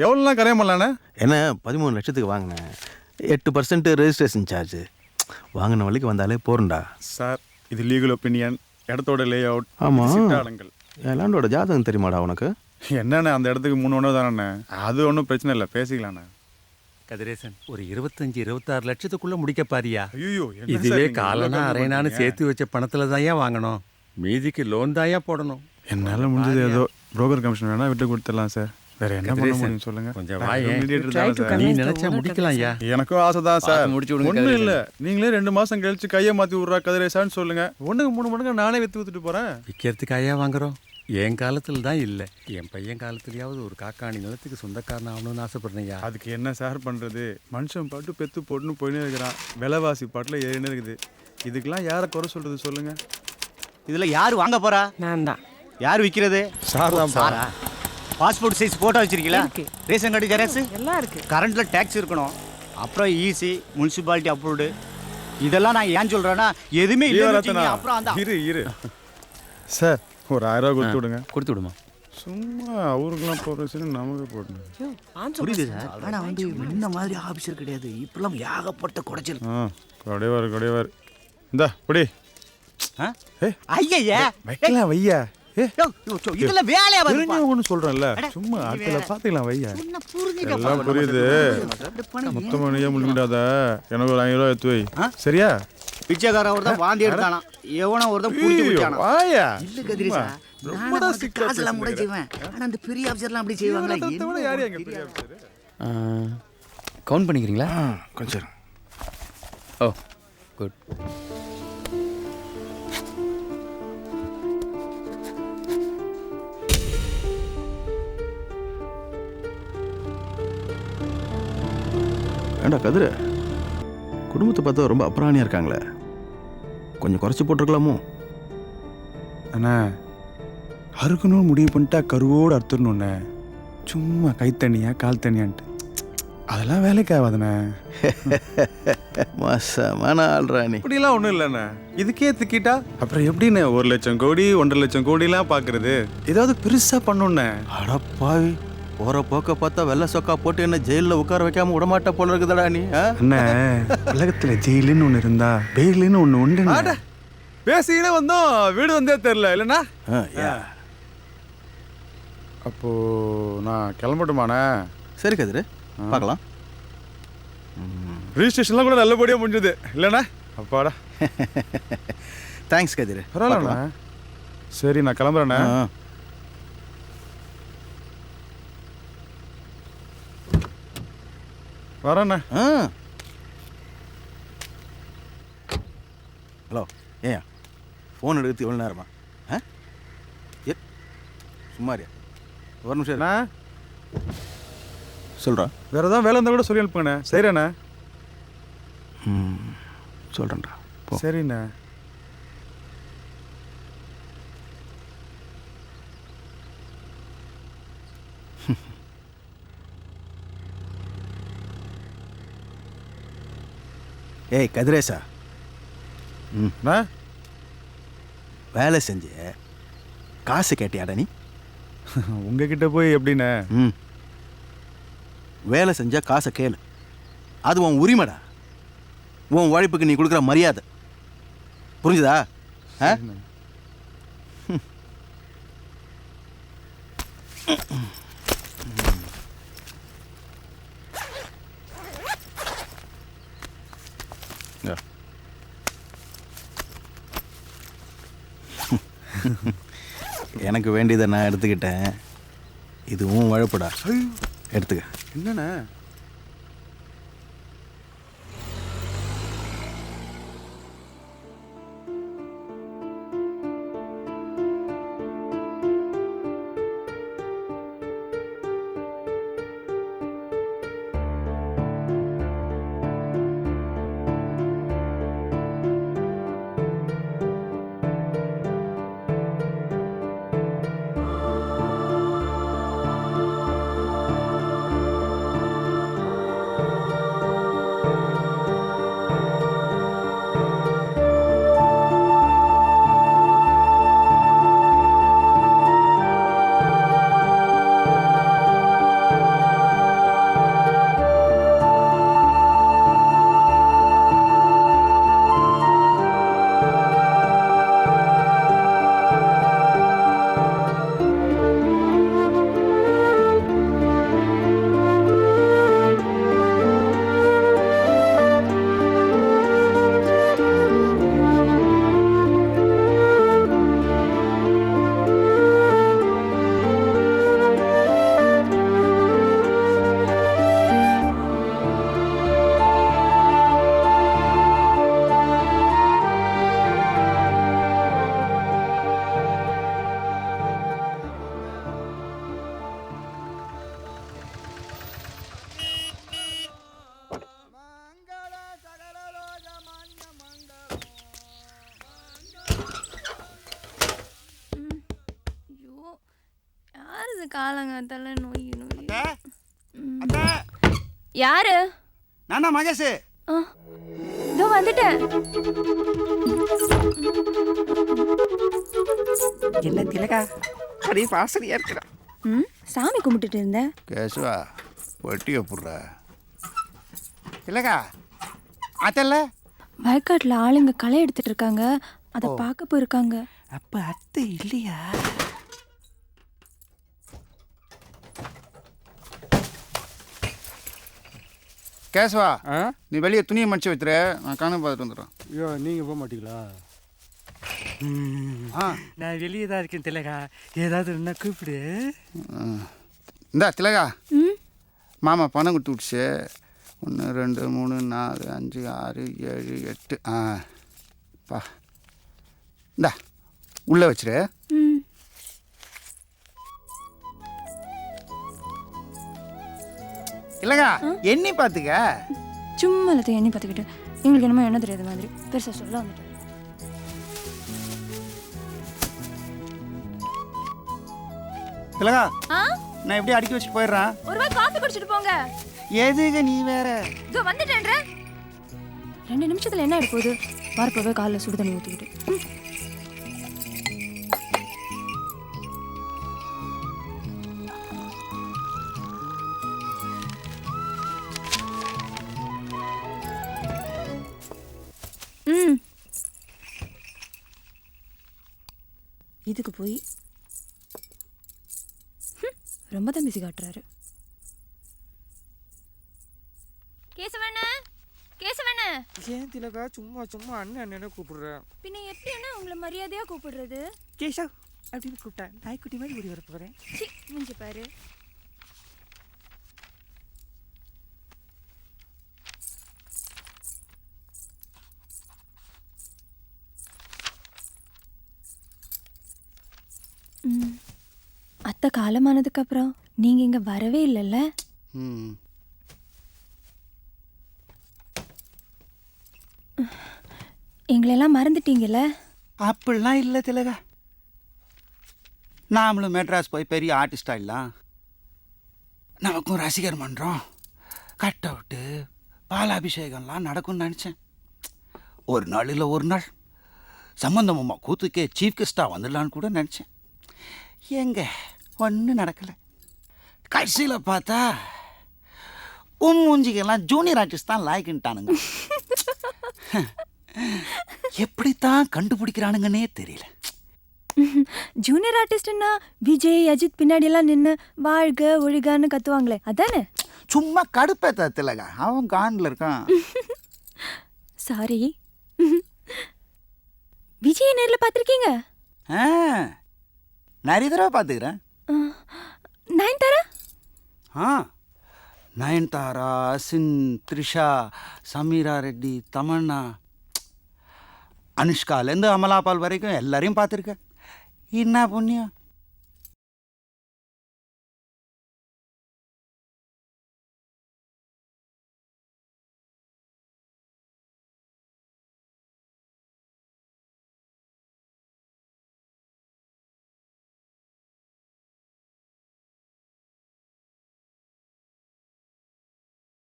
எவ்வளோலாம் கரையம் பண்ணலாண்ணே? என்ன 13 லட்சத்துக்கு வாங்கினேன். 8% ரெஜிஸ்ட்ரேஷன் சார்ஜ். வாங்கின வழிக்கு வந்தாலே போறண்டா. சார் இது லீகல் ஒப்பீனியன், இடத்தோட லே அவுட். ஆமாம், சிட்டாளங்கள் என் லேண்டோட ஜாதகம் தெரியுமாடா உனக்கு? என்னண்ணே அந்த இடத்துக்கு 3 ஒன்று தானே, அது ஒன்றும் பிரச்சனை இல்லை, பேசிக்கலாண்ணே. கதிரேசன் ஒரு 25-26 லட்சத்துக்குள்ள முடிக்க பாரியா? ஐயோ, இதுவே காலனா அரைனான்னு சேர்த்து வச்ச பணத்துல தாயா வாங்கணும். மீதிக்கு லோன் தாயா போடணும். என்னால் முடிஞ்சது ஏதோ புரோக்கர் கமிஷன் வேணா விட்டு கொடுத்துடலாம் சார். வேற என்ன பண்ண முடியும் சொல்லுங்க. கொஞ்சம் நான் வாயேன். mediator தானே சார். நீ நினைச்சா முடிக்கலாம்யா. எனக்கும் ஆசை தான் சார். முடிச்சு விடுங்க ஒன்றும் கதிரேசன். இல்லை, நீங்களே 2 மாசம் கழிச்சு கையை மாற்றி விட்றா கதிரேசான்னு சொல்லுங்க. 1-3 மடங்கு நானே வித்துட்டு போறேன். விற்கிறதுக்காயா வாங்குறோம்? என் காலத்துல தான் இல்லை, என் பையன் காலத்துலயாவது ஒரு காக்காணி நிலத்துக்கு சொந்தக்காரன் ஆகணும்னு ஆசைப்படுறேன்யா. அதுக்கு என்ன சார் பண்றது? மனுஷன் பாட்டு பெத்து போட்டுன்னு போயினே இருக்கிறான், விலைவாசி பாட்டுல ஏறினே இருக்குது. இதுக்கெல்லாம் யாரை குறை சொல்றது சொல்லுங்க? இதுல யாரு வாங்க போறா? நான் தான். யார் விக்கிறது? சார் தான் சாரா? பாஸ்போர்ட் சைஸ் போட்டோ வச்சிருக்கீங்களா? இருக்கு. Ration card xerox? எல்லாம் இருக்கு. கரண்ட்ல டேக்ஸ் இருக்கணும், அப்புறம் ஈசி, முனிசிபாலிட்டி அப்ரூவ்டு. இதெல்லாம் நான் ஏன் சொல்றேன்னா எதுவுமே இல்லை. அப்புறம் அந்த இரு சார் ஒரு 1000 ரூபா கொடுத்து விடுங்க. கொடுத்து விடுமா? சும்மா அவருக்கெல்லாம் போடுறது நமக்கு போடணும். புரியுது சார், ஆனா வந்து இந்த மாதிரி ஆபீசர் கிடையாது. இப்பெல்லாம் ஏகப்பட்ட குடைச்சல். கொடைவார் இந்தா புடி. ஐயா வைக்கலாம் வையா. இதெல்லாம் வேலையா தெரிஞ்ச ஒன்று சொல்றேன்ல, சும்மா ஆட்களை பார்த்துக்கலாம் வையா. எல்லாம் புரியுது. மொத்தமா நீயே முடிக்கிட்டாத, எனக்கு ஒரு 500 ரூபா எடுத்து வை. சரியா? பிச்சைக்காரன் ஒருத்தன் வாந்தி எடுத்தானா, எவனோ ஒருத்தன் புடிச்சு விட்டானா. வாயா. இல்ல கதிரேசா, நான் காசெல்லாம் கூட செய்வேன். ஆனா அந்த பெரிய ஆபீசர்லாம் அப்படி செய்வாங்களா? யாரு எங்க பெரிய ஆபீசர்? கவுண்ட் பண்ணிக்கிறீங்களா? கொஞ்சம் ஓ குட். ஏண்டா கதிர, குடும்பத்தை பார்த்தா ரொம்ப அப்புறாணியா இருக்காங்களே, கொஞ்சம் குறைச்சி போட்டிருக்கலாமோ? அண்ணா அறுக்கணும்னு முடிவு பண்ணிட்டா கருவோடு அறுத்துடணுண்ணே. சும்மா கை தண்ணியா கால் தண்ணியான்ட்டு அதெல்லாம் வேலைக்கு ஆகாதுண்ணே. மோசமான ஆள்ராணி. இப்படிலாம் ஒன்றும் இல்லைண்ணே, இதுக்கே திக்கிட்டா அப்புறம் எப்படிண்ணே 1 லட்சம் கோடி 1.5 லட்சம் கோடிலாம் பார்க்கறது? ஏதாவது பெருசா பண்ணுண்ணே. அடப்பாவி, போற போக்க பார்த்தா வெள்ளை சொக்கா போட்டு என்ன ஜெயிலில் உட்கார வைக்காம விடமாட்ட போல இருக்குதடா நீ. அண்ணே உலகத்துல ஜெயிலுன்னு ஒன்று இருந்தா பெயிலுன்னு ஒன்று உண்டு. பேசிக்கிட்டே வந்தோம், வீடு வந்தே தெரில இல்லைண்ணா. அப்போ நான் கிளம்பட்டுமாண்ணே? சரி கதிர, பார்க்கலாம். ரிஜிஸ்ட்ரேஷன்லாம் கூட நல்லபடியாக முடிஞ்சது இல்லைண்ணா? அப்பாடா. தேங்க்ஸ் கதிர. பரவாயில்லண்ணா. சரி நான் கிளம்புறேண்ணே. வரேண்ணே. ஹலோ, ஏன் ஃபோன் எடுத்து எவ்வளோ நேரமா? சும்மாரியா, ஒரு நிமிஷம் சொல்கிறேன். வேறு ஏதாவது வேலை இருந்தால் கூட சொல்லி அனுப்புங்கண்ணே. சரிண்ணே. சொல்கிறேன்டா. சரிண்ணே. ஏய் கதிரேசா, வேலை செஞ்ச காசு கேட்டியாடா நீ? உங்ககிட்ட போய் எப்படிண்ணே? வேலை செஞ்சா காசை கேளு, அது உன் உரிமைடா. உன் உழைப்புக்கு நீ கொடுக்குற மரியாதை, புரிஞ்சுதா? எனக்கு வேண்டியதை நான் எடுத்துக்கிட்டேன், இதுவும் உழைப்புடா, எடுத்துக்க. என்னண்ணே? காலங்காத்தால நோய் நோய். அத்தை யாரு? நான் தான் மகேஷ். ஆ, இதோ வந்துட்டேன். என்ன திலகா அப்படியே வாசனையா இருக்கிறா. ம், சாமி கும்பிட்டுட்டு இருந்தேன். கேசுவா வட்டியை போடுற. இல்லைக்கா அத்தல்ல வயக்காட்டில் ஆளுங்க களை எடுத்துட்டு இருக்காங்க. அதை பார்க்க போயிருக்காங்க. அப்ப அத்தை இல்லையா? கேசுவா ஆ நீ வெளியே துணியை மடிச்சு வைத்துரு, நான் காண பார்த்துட்டு வந்துடுறேன். ஐயோ நீங்கள் போக மாட்டீங்களா? ஆ நான் வெளியே தான் இருக்கேன் திலகா, ஏதாவது என்ன கூப்பிடு. இந்தா திலகா, ம், மாமா பணம் கொடுத்து விட்டுச்சு. 1 2 3 4 5 6 7 8. ஆ பா இந்தா உள்ளே வச்சிரு. ம். இல்லைக்கா எண்ணி பார்த்துக்க. சும்மா எல்லாத்தையும் எண்ணி பார்த்துக்கிட்டு எங்களுக்கு என்னமோ என்ன தெரியாத மாதிரி பெருசாக சொல்ல வந்துட்டு. திலகா ஆ, நான் எப்படி அடுக்கி வச்சுட்டு போயிடுறேன். ஒரு வாய் காஃபி குடிச்சிட்டு போங்க. எதுக்கு நீ வேற? இதோ வந்துட்டேன்ற 2 நிமிஷத்துல என்ன ஆயிட போகுது? வரப்போவே காலில் சுடு தண்ணி ஊற்றிக்கிட்டு. ம், இதுக்கு போய் ரொம்ப தான் பிஸி காட்டுறாரு. கேசவண்ண, கேசவண்ண, ஏன் திலகா சும்மா சும்மா அண்ணன் அண்ணனை கூப்பிடுற? பின்ன எப்படி அண்ணா உங்களை மரியாதையா கூப்பிடுறது? கேஷவ் அப்படின்னு கூப்பிட்டேன், நாய்க்குட்டி மாதிரி ஓடி வர போகிறேன். சி, மூஞ்சி பாரு. ம், அத்தை காலமானதுக்கு அப்புறம் நீங்க இங்க வரவே இல்லைல்ல? ம் எங்களெல்லாம் மறந்துட்டீங்கல்ல? அப்படிலாம் இல்லை திலகா. நாமளும் மெட்ராஸ் போய் பெரிய ஆர்டிஸ்ட் ஆகிடலாம். நமக்கும் ரசிகர் மன்றம், கட் அவுட்டு, பாலாபிஷேகம்லாம் நடக்கும்னு நினச்சேன். ஒரு நாள் இல்லை ஒரு நாள் சம்பந்தமாம்மா கூத்துக்கே சீஃப் கெஸ்ட்டாக வந்துடலான்னு கூட நினச்சேன். எங்க ஒன்றும் நடக்கலை. கடைசியில் பார்த்தா மூஞ்சிக்கெல்லாம் ஜூனியர் ஆர்டிஸ்ட் தான் லாய்க்குன்ட்டானுங்க. எப்படித்தான் கண்டுபிடிக்கிறானுங்கன்னே தெரியல. ஜூனியர் ஆர்டிஸ்ட்னா விஜய் அஜித் பின்னாடி எல்லாம் நின்று வாழ்க ஒழிகான்னு கத்துவாங்களே, அதானே? சும்மா கடுப்பேத்த திலகா, அவன் காண்டில் இருக்கான். சாரி. விஜய் நேர்ல பார்த்துருக்கீங்க? ஆ நிறைய தடவை பார்த்துக்கிறேன். நயன்தாரா? ஆ நயன்தாரா, அசின், த்ரிஷா, சமீரா ரெட்டி, தமன்னா, அனுஷ்காலேருந்து அமலாபால் வரைக்கும் எல்லாரையும் பார்த்துருக்கேன். என்ன புண்ணியம்,